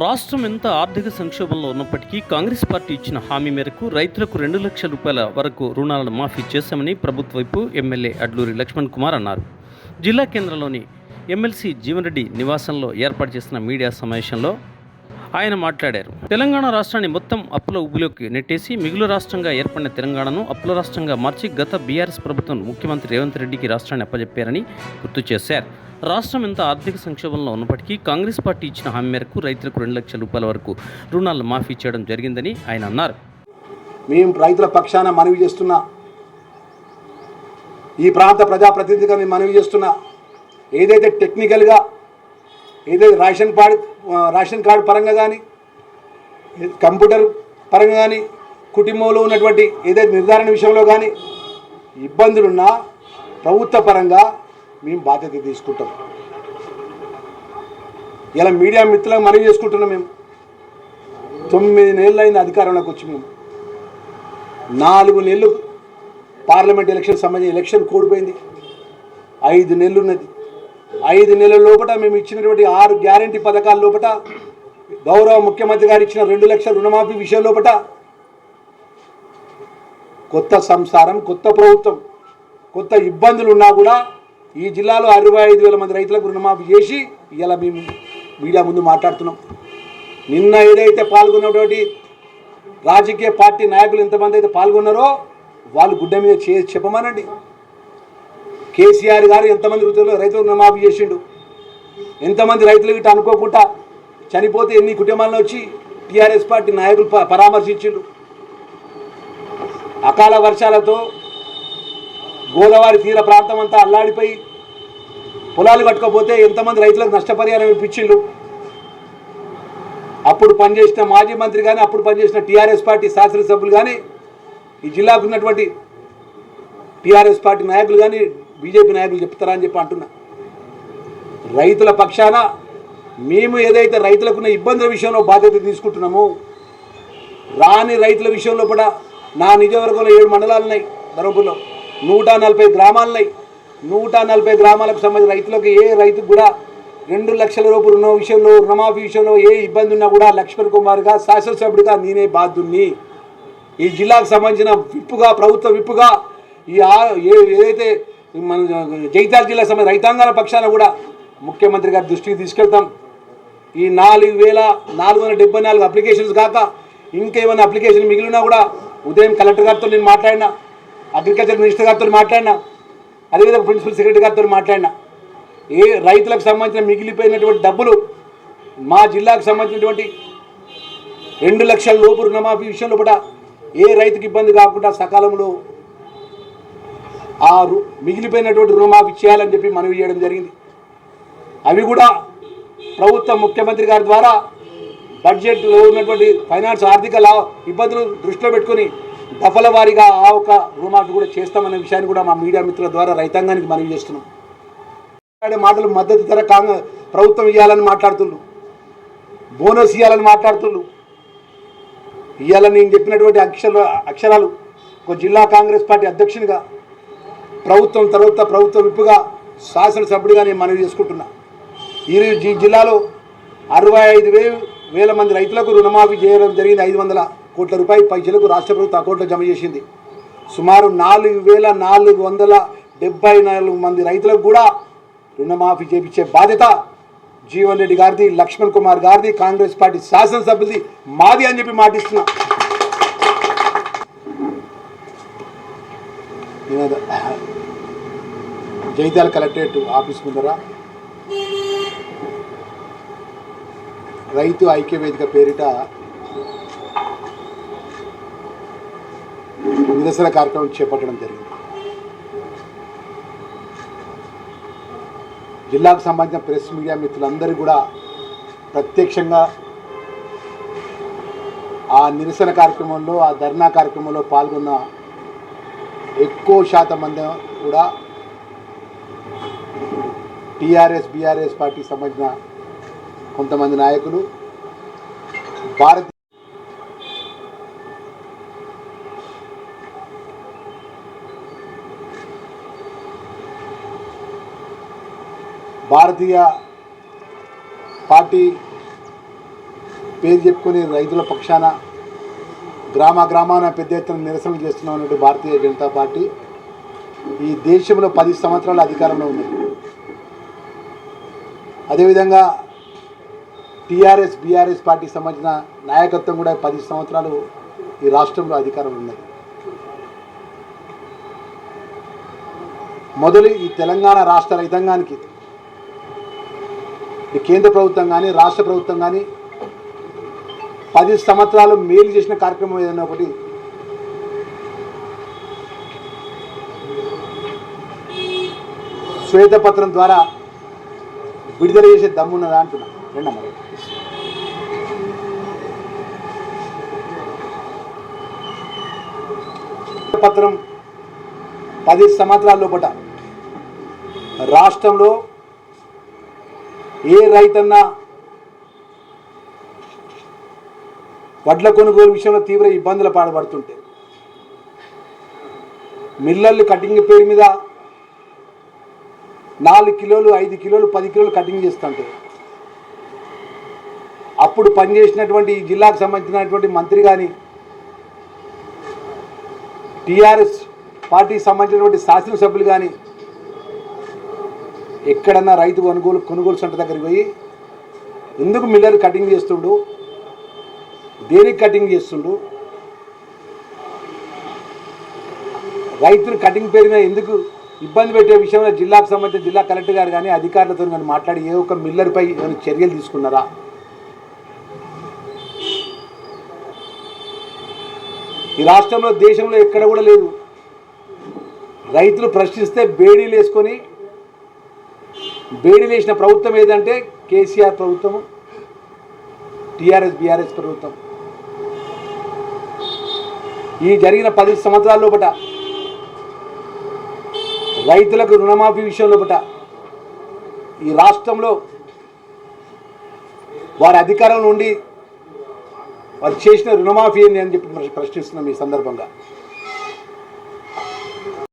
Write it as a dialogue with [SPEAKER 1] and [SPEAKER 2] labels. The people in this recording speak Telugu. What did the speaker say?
[SPEAKER 1] రాష్ట్రం ఎంత ఆర్థిక సంక్షోభంలో ఉన్నప్పటికీ కాంగ్రెస్ పార్టీ ఇచ్చిన హామీ మేరకు రైతులకు 2 లక్షల రూపాయల వరకు రుణాలను మాఫీ చేశామని ప్రభుత్వ వైపు ఎమ్మెల్యే అడ్లూరి లక్ష్మణ్ కుమార్ అన్నారు. జిల్లా కేంద్రంలోని ఎమ్మెల్సీ జీవన్ రెడ్డి నివాసంలో ఏర్పాటు చేసిన మీడియా సమావేశంలో ఆయన మాట్లాడారు. తెలంగాణ రాష్ట్రాన్ని మొత్తం అప్పుల ఊబిలోకి నెట్టేసి మిగులు రాష్ట్రంగా ఏర్పడిన తెలంగాణను అప్పుల రాష్ట్రంగా మార్చి గత బీఆర్ఎస్ ప్రభుత్వం ముఖ్యమంత్రి రేవంత్ రెడ్డికి రాష్ట్రాన్ని అప్పజెప్పారని గుర్తు చేశారు. రాష్ట్రం ఎంత ఆర్థిక సంక్షోభంలో ఉన్నప్పటికీ కాంగ్రెస్ పార్టీ ఇచ్చిన హామీ మేరకు రైతులకు 2 లక్షల రూపాయల వరకు రుణాలను మాఫీ చేయడం జరిగిందని ఆయన అన్నారు.
[SPEAKER 2] మేము రైతుల పక్షాన మనవి చేస్తున్నా, ఈ ప్రాంత ప్రజాప్రతినిధిగా మేము మనవి చేస్తున్నా, ఏదైతే టెక్నికల్గా ఏదైతే రేషన్ కార్డు పరంగా కానీ కంప్యూటర్ పరంగా కానీ కుటుంబంలో ఉన్నటువంటి ఏదైతే నిర్ధారణ విషయంలో కానీ ఇబ్బందులున్నా ప్రభుత్వ పరంగా మేము బాధ్యత తీసుకుంటాం. ఇలా మీడియా మిత్రులకు మనవి చేసుకుంటున్నాం. మేము 9 నెలలైన అధికారంలోకి వచ్చి మేము 4 నెలలు పార్లమెంట్ ఎలక్షన్ సంబంధించి ఎలక్షన్ కోడిపోయింది. 5 నెలలు ఉన్నది. 5 నెలల లోపల మేము ఇచ్చినటువంటి 6 గ్యారంటీ పథకాల లోపల గౌరవ ముఖ్యమంత్రి గారు ఇచ్చిన 2 లక్షల రుణమాఫీ విషయం లోపల కొత్త సంసారం, కొత్త ప్రభుత్వం, కొత్త ఇబ్బందులు ఉన్నా కూడా ఈ జిల్లాలో 65,000 మంది రైతులకు రుణమాఫీ చేసి ఇలా మేము మీడియా ముందు మాట్లాడుతున్నాం. నిన్న ఏదైతే పాల్గొన్నటువంటి రాజకీయ పార్టీ నాయకులు ఎంతమంది అయితే పాల్గొన్నారో వాళ్ళు గుడ్డ మీద చెప్పమనండి. కేసీఆర్ గారు ఎంతమంది రైతులకు రుణమాఫీ చేసిండు, ఎంతమంది రైతులు గిట్ట అనుకోకుండా చనిపోతే ఎన్ని కుటుంబాలను వచ్చి టీఆర్ఎస్ పార్టీ నాయకులు పరామర్శించిండు. అకాల వర్షాలతో గోదావరి తీర ప్రాంతం అంతా అల్లాడిపోయి పొలాలు కట్టుకోపోతే ఎంతమంది రైతులకు నష్టపరిహారం ఇప్పించిండు. అప్పుడు పనిచేసిన మాజీ మంత్రి కానీ అప్పుడు పనిచేసిన టీఆర్ఎస్ పార్టీ శాసనసభ్యులు కానీ ఈ జిల్లాకు ఉన్నటువంటి టీఆర్ఎస్ పార్టీ నాయకులు కానీ బీజేపీ నాయకులు చెప్తారా అని చెప్పి అంటున్నా. రైతుల పక్షాన మేము ఏదైతే రైతులకున్న ఇబ్బందుల విషయంలో బాధ్యత తీసుకుంటున్నామో రాని రైతుల విషయంలో కూడా నా నియోజకవర్గంలో 7 మండలాలు ఉన్నాయి. ధర్మపురిలో 140 గ్రామాలున్నాయి. 140 గ్రామాలకు సంబంధించిన రైతులకు ఏ రైతుకు కూడా 2 లక్షల రూపాయలు రుణ విషయంలో రుణమాఫీ విషయంలో ఏ ఇబ్బంది ఉన్నా కూడా లక్ష్మణ్ కుమార్గా శాసనసభ్యుడిగా నేనే బాధ్యుణ్ణి. ఈ జిల్లాకు సంబంధించిన విప్పుగా, ప్రభుత్వ విప్పుగా ఏదైతే మన జగిత్యాల జిల్లా సంబంధించిన రైతాంగాల పక్షాన కూడా ముఖ్యమంత్రి గారి దృష్టికి తీసుకెళ్తాం. ఈ 4,474 అప్లికేషన్స్ కాక ఇంకేమైనా అప్లికేషన్ మిగిలినా కూడా ఉదయం కలెక్టర్ గారితో నేను మాట్లాడినా, అగ్రికల్చర్ మినిస్టర్ గారితో మాట్లాడినా, అదేవిధంగా ప్రిన్సిపల్ సెక్రటరీ గారితో మాట్లాడినా. ఏ రైతులకు సంబంధించిన మిగిలిపోయినటువంటి డబ్బులు మా జిల్లాకు సంబంధించినటువంటి 2 లక్షల లోపు రుణమాఫీ విషయంలో కూడా ఏ రైతుకి ఇబ్బంది కాకుండా సకాలంలో ఆ మిగిలిపోయినటువంటి రుణమాఫీ చేయాలని చెప్పి మనవి చేయడం జరిగింది. అవి కూడా ప్రభుత్వం ముఖ్యమంత్రి గారి ద్వారా బడ్జెట్లో ఉన్నటువంటి ఫైనాన్స్ ఆర్థిక ఇబ్బందులు దృష్టిలో పెట్టుకొని దఫల వారీగా ఆ ఒక రుణమాఫీ కూడా చేస్తామనే విషయాన్ని కూడా మా మీడియా మిత్రుల ద్వారా రైతాంగానికి మనవి చేస్తున్నాం. మాటలు మద్దతు ధర ప్రభుత్వం ఇవ్వాలని మాట్లాడుతున్నారు, బోనస్ ఇవ్వాలని మాట్లాడుతున్నారు. ఇవ్వాలని నేను చెప్పినటువంటి అక్షరాలు ఒక జిల్లా కాంగ్రెస్ పార్టీ అధ్యక్షునిగా, ప్రభుత్వం తర్వాత ప్రభుత్వ విప్పుగా, శాసనసభ్యుడిగా నేను మనవి చేసుకుంటున్నా. ఈ జిల్లాలో 65,000 మంది రైతులకు రుణమాఫీ చేయడం జరిగింది. 500 కోట్ల రూపాయల పైసలకు రాష్ట్ర ప్రభుత్వం అకౌంట్లో జమ చేసింది. సుమారు 4,474 మంది రైతులకు కూడా రుణమాఫీ చేయించే బాధ్యత జీవన్ రెడ్డి గారిది, లక్ష్మణ్ కుమార్ గారిది, కాంగ్రెస్ పార్టీ శాసనసభ్యులది, మాది అని చెప్పి మాటిస్తున్నా. జగిత్యాల కలెక్టరేట్ ఆఫీస్ ముందర రైతు ఐక్య వేదిక పేరిట నిరసన కార్యక్రమం చేపట్టడం జరిగింది. జిల్లాకు సంబంధించిన ప్రెస్ మీడియా మిత్రులందరూ కూడా ప్రత్యక్షంగా ఆ నిరసన కార్యక్రమంలో, ఆ ధర్నా కార్యక్రమంలో పాల్గొన్న ఎక్కువ శాతం మంది కూడా టీఆర్ఎస్, బీఆర్ఎస్ పార్టీకి సంబంధించిన కొంతమంది నాయకులు, భారతీయ పార్టీ పేరు చెప్పుకొని రైతుల పక్షాన గ్రామాన పెద్ద ఎత్తున నిరసనలు చేస్తున్నటువంటి భారతీయ జనతా పార్టీ ఈ దేశంలో 10 సంవత్సరాల అధికారంలో ఉంది. అదేవిధంగా టీఆర్ఎస్ బీఆర్ఎస్ పార్టీకి సంబంధించిన నాయకత్వం కూడా 10 సంవత్సరాలు ఈ రాష్ట్రంలో అధికారంలో ఉన్నది. మొదలు ఈ తెలంగాణ రాష్ట్ర రైతాంగానికి ఈ కేంద్ర ప్రభుత్వం కానీ రాష్ట్ర ప్రభుత్వం కానీ 10 సంవత్సరాలు మేలు చేసిన కార్యక్రమం ఏదైనా ఒకటి శ్వేతపత్రం ద్వారా విడుదల చేసే దమ్మున్నదా అంటున్నా. రెండమ్మ పత్రం 10 సంవత్సరాల లోపల రాష్ట్రంలో ఏ రైతన్నా వడ్ల కొనుగోలు విషయంలో తీవ్ర ఇబ్బందుల పాల్పడుతుంటే మిల్లర్లు కటింగ్ పేరు మీద 4 కిలోలు 5 కిలోలు 10 కిలోలు కటింగ్ చేస్తుంటే అప్పుడు పనిచేసినటువంటి ఈ జిల్లాకు సంబంధించినటువంటి మంత్రి కానీ టీఆర్ఎస్ పార్టీకి సంబంధించినటువంటి శాసనసభ్యులు కానీ ఎక్కడన్నా రైతు కొనుగోలు సెంటర్ దగ్గరికి పోయి ఎందుకు మిల్లర్ కటింగ్ చేస్తుండు, దేనికి కటింగ్ చేస్తుండు, రైతులు కటింగ్ పేరు మీద ఎందుకు ఇబ్బంది పెట్టే విషయంలో జిల్లాకు సంబంధించిన జిల్లా కలెక్టర్ గారు కానీ అధికారులతో కానీ మాట్లాడి ఏ ఒక్క మిల్లర్పై ఏమైనా చర్యలు తీసుకున్నారా? ఈ రాష్ట్రంలో దేశంలో ఎక్కడ కూడా లేదు. రైతులు ప్రశ్నిస్తే బేడీలు వేసుకొని బేడీలు వేసిన ప్రభుత్వం ఏదంటే కేసీఆర్ ప్రభుత్వము, టీఆర్ఎస్ బీఆర్ఎస్ ప్రభుత్వం. ఈ జరిగిన 10 సంవత్సరాల లోపల రైతులకు రుణమాఫీ విషయం లోపల ఈ రాష్ట్రంలో వారి అధికారంలో ఉండి వారు చేసిన రుణమాఫీ ఏంది అని చెప్పి ప్రశ్నిస్తున్నాం ఈ సందర్భంగా.